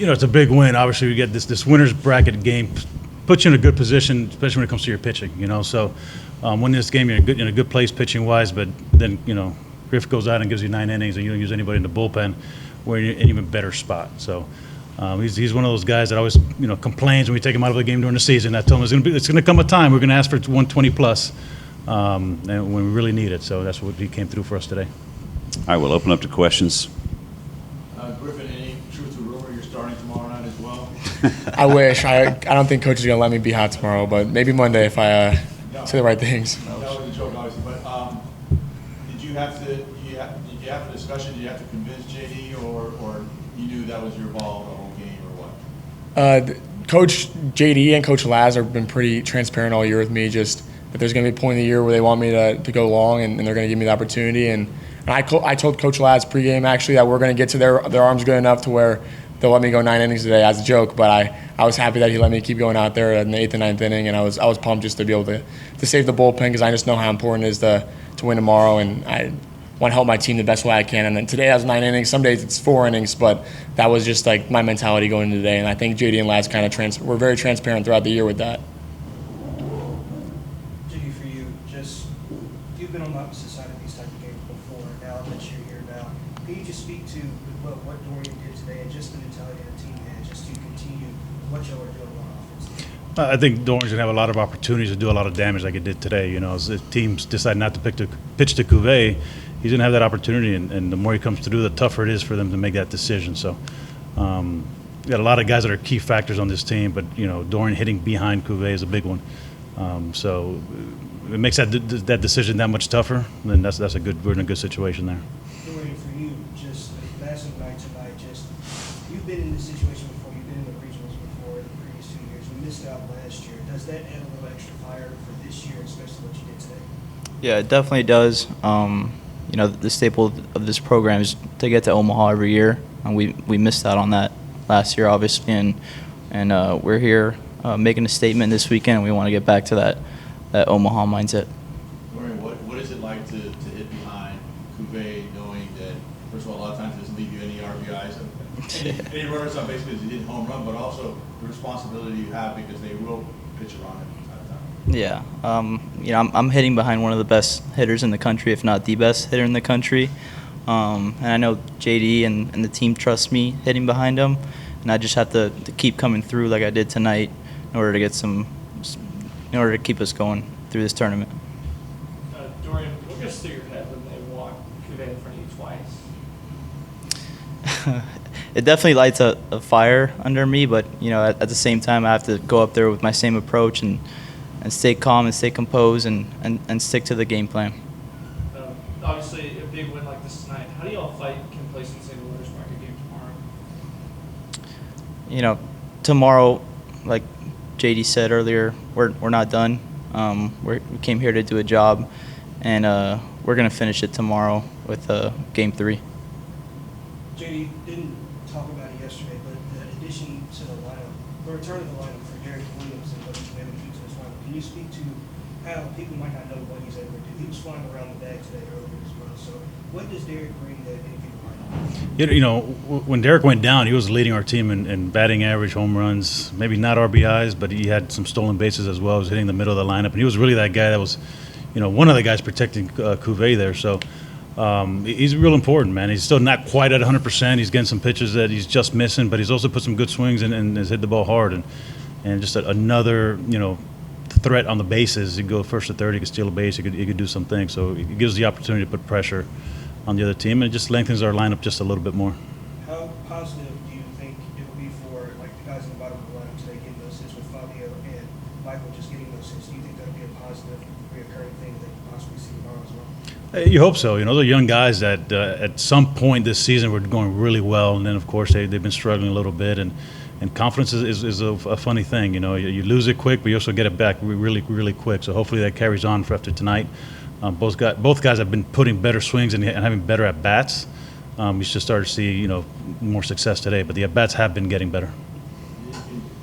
It's a big win. Obviously, we get this winner's bracket game puts you in a good position, especially when it comes to your pitching. So winning this game, you're in a good place pitching wise. But then Griff goes out and gives you 9 innings, and you don't use anybody in the bullpen. We're in an even better spot. So he's one of those guys that always complains when we take him out of the game during the season. I told him it's going to come a time we're going to ask for 120 plus, and when we really need it. So that's what he came through for us today. All right, we'll open up to questions. Griffin, any truth to rumor you're starting tomorrow night as well? I wish. I don't think coach is going to let me be hot tomorrow, but maybe Monday if I say the right things. That was a joke, obviously. But did you have a discussion? Did you have to convince JD, or you knew that was your ball the whole game, or what? Coach JD and Coach Laz have been pretty transparent all year with me, just that there's going to be a point in the year where they want me to go long, and they're going to give me the opportunity. And I told Coach Laz pregame actually that we're going to get to their arms good enough to where they'll let me go 9 innings today as a joke. But I was happy that he let me keep going out there in the 8th and 9th inning, and I was pumped just to be able to save the bullpen, because I just know how important it is to win tomorrow, and I want to help my team the best way I can. And then today I was 9 innings. Some days it's 4 innings, but that was just like my mentality going into today. And I think JD and Laz kind of were very transparent throughout the year with that. JD, for you, you've been on the opposite side of these type of games before. Now that you're here now, can you just speak to what Dorian did today and just the mentality of the team had just to continue what y'all are doing on offense? I think Dorian's going to have a lot of opportunities to do a lot of damage like he did today. As the teams decide not to pitch to Cuvée, he's going to have that opportunity, and the more he comes through, the tougher it is for them to make that decision. So we got a lot of guys that are key factors on this team, but Dorian hitting behind Cuvée is a big one. So it makes that decision that much tougher. Then we're in a good situation there. Dorian, for you, just last night tonight, you've been in this situation before. You've been in the regionals before in the previous 2 years. We missed out last year. Does that add a little extra fire for this year, especially what you did today? Yeah, it definitely does. The staple of this program is to get to Omaha every year, and we missed out on that last year, obviously, and we're here making a statement this weekend, and we want to get back to that Omaha mindset. Dorian, what is it like to hit behind Cuvée, knowing that, first of all, a lot of times it doesn't leave you any RBIs, any runners on base because you hit home run, but also the responsibility you have because they will pitch around it. Yeah, I'm hitting behind one of the best hitters in the country, if not the best hitter in the country. And I know JD and the team trust me hitting behind him, and I just have to keep coming through like I did tonight in order to keep us going through this tournament. Dorian, what goes through your head when they walk Cuvée in front of you twice? It definitely lights a fire under me, but at the same time I have to go up there with my same approach and stay calm and stay composed and stick to the game plan. Obviously, a big win like this tonight. How do y'all fight complacency in the winners bracket game tomorrow? Tomorrow, like JD said earlier, we're not done. We came here to do a job, and we're going to finish it tomorrow with Game 3. JD didn't talk about it yesterday, but the addition to the lineup, the return of the lineup for Derek Williams and what he's been able to do to this lineup. Can you speak to how people might not know what he's able to do? He was flying around the bag today earlier as well. So what does Derek bring that many people might know? When Derek went down, he was leading our team in batting average, home runs, maybe not RBIs, but he had some stolen bases as well. He was hitting the middle of the lineup, and he was really that guy that was, one of the guys protecting Cuvée there. So he's real important, man. He's still not quite at 100%. He's getting some pitches that he's just missing, but he's also put some good swings and has hit the ball hard. And just another, threat on the bases. He could go first to third, he could steal a base, he could do some things. So it gives the opportunity to put pressure on the other team, and it just lengthens our lineup just a little bit more. How positive do you think it will be for the guys in the bottom of the lineup today getting those hits with Fabio and Michael just getting those hits? Do you think that will be a positive, reoccurring thing that you possibly see tomorrow as well? You hope so. They're young guys that at some point this season were going really well, and then of course they've been struggling a little bit, and confidence is a funny thing. You lose it quick, but you also get it back really, really quick. So hopefully that carries on for after tonight. Both guys have been putting better swings and having better at bats. We should start to see more success today, but the at bats have been getting better.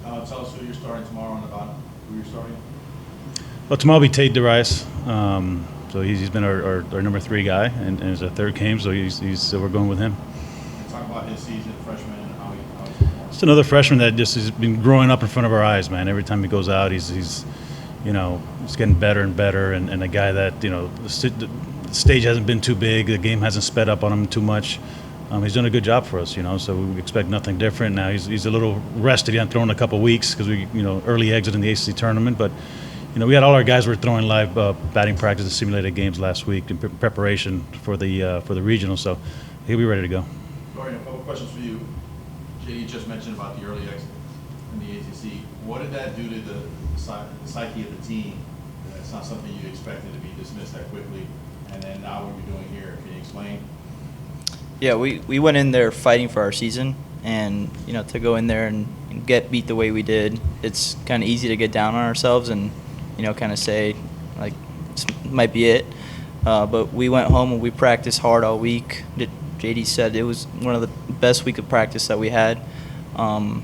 Tell us who you're starting tomorrow on the bottom. Who you're starting? Well, tomorrow will be Tate DeRice. So he's been our number 3 guy, and it's a third game, so we're going with him. Talk about his season, freshman, and how he It's another freshman that just has been growing up in front of our eyes, man. Every time he goes out, he's getting better and better, and a guy that, the stage hasn't been too big, the game hasn't sped up on him too much. He's done a good job for us, so we expect nothing different. Now he's a little rested. He hadn't thrown in a couple of weeks because we, early exit in the ACC tournament, but we had all our guys were throwing live batting practice and simulated games last week in preparation for the regional, so he'll be ready to go. Dorian, a couple questions for you. JD just mentioned about the early exit in the ACC. What did that do to the psyche of the team? It's not something you expected to be dismissed that quickly, and then now what you're doing here. Can you explain? Yeah, we went in there fighting for our season, and to go in there and get beat the way we did, it's kind of easy to get down on ourselves and kind of say like this might be it. But we went home and we practiced hard all week. JD said it was one of the best week of practice that we had, and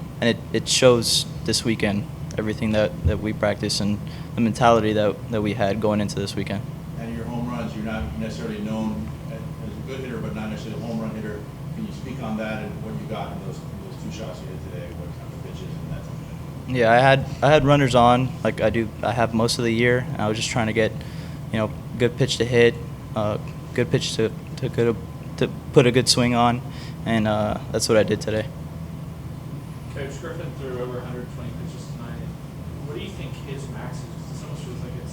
it shows this weekend everything that we practiced and the mentality that we had going into this weekend. And your home runs, you're not necessarily known as a good hitter, but not necessarily a home run hitter. Can you speak on that and what you got in those two shots you hit today? What kind of pitches and that type of thing? Yeah, I had runners on like I have most of the year. I was just trying to get good pitch to hit, good pitch to put a good swing on, and that's what I did today. Coach Griffin threw over 120 pitches tonight. What do you think his max is? This almost feels like it's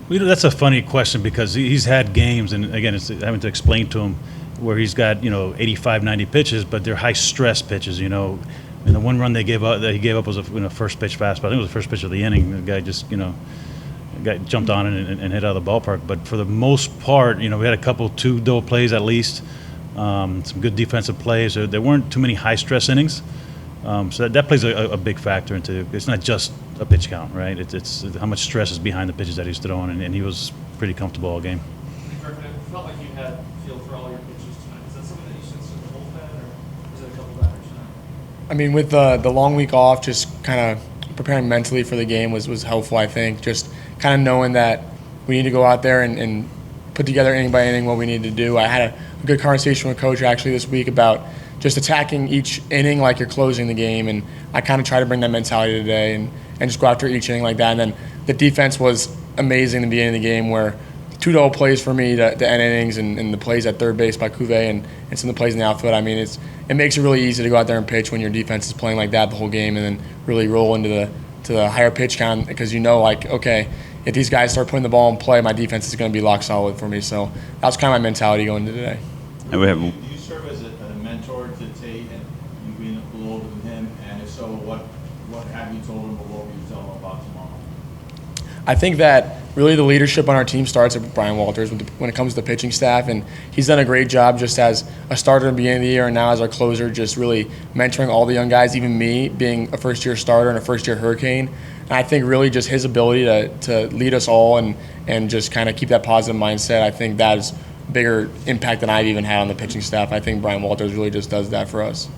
standard. That's a funny question because he's had games, and again, it's having to explain to him where he's got 85, 90 pitches, but they're high stress pitches. And the one run that he gave up was a first pitch fastball. I think it was the first pitch of the inning. The guy just jumped on it and hit out of the ballpark. But for the most part, we had a couple two double plays at least, some good defensive plays. There weren't too many high stress innings. So that plays a big factor into. It's not just a pitch count, right? It's how much stress is behind the pitches that he's throwing, and he was pretty comfortable all game. Griffin, it felt like you had feel for all your pitches tonight. Is that something that you sensed in the bullpen, or was it a couple batters tonight? I mean, with the long week off, just kind of preparing mentally for the game was helpful, I think. Just kind of knowing that we need to go out there and put together inning by inning what we need to do. I had a good conversation with Coach actually this week about just attacking each inning like you're closing the game, and I kind of try to bring that mentality today and just go after each inning like that. And then the defense was amazing in the beginning of the game where two double plays for me to end innings and the plays at third base by Cuvée and some of the plays in the outfield. I mean, it makes it really easy to go out there and pitch when your defense is playing like that the whole game and then really roll into the higher pitch count because okay, if these guys start putting the ball in play, my defense is going to be lock solid for me. So that was kind of my mentality going into today. And we have Do you serve as a mentor to Tate, and you being a little older than him? And if so, what have you told him, or what will you tell him about tomorrow? I think that really the leadership on our team starts with Brian Walters when it comes to the pitching staff, and he's done a great job just as a starter at the beginning of the year and now as our closer, just really mentoring all the young guys, even me being a first-year starter and a first-year Hurricane. And I think really just his ability to lead us all and just kind of keep that positive mindset, I think that is bigger impact than I've even had on the pitching staff. I think Brian Walters really just does that for us.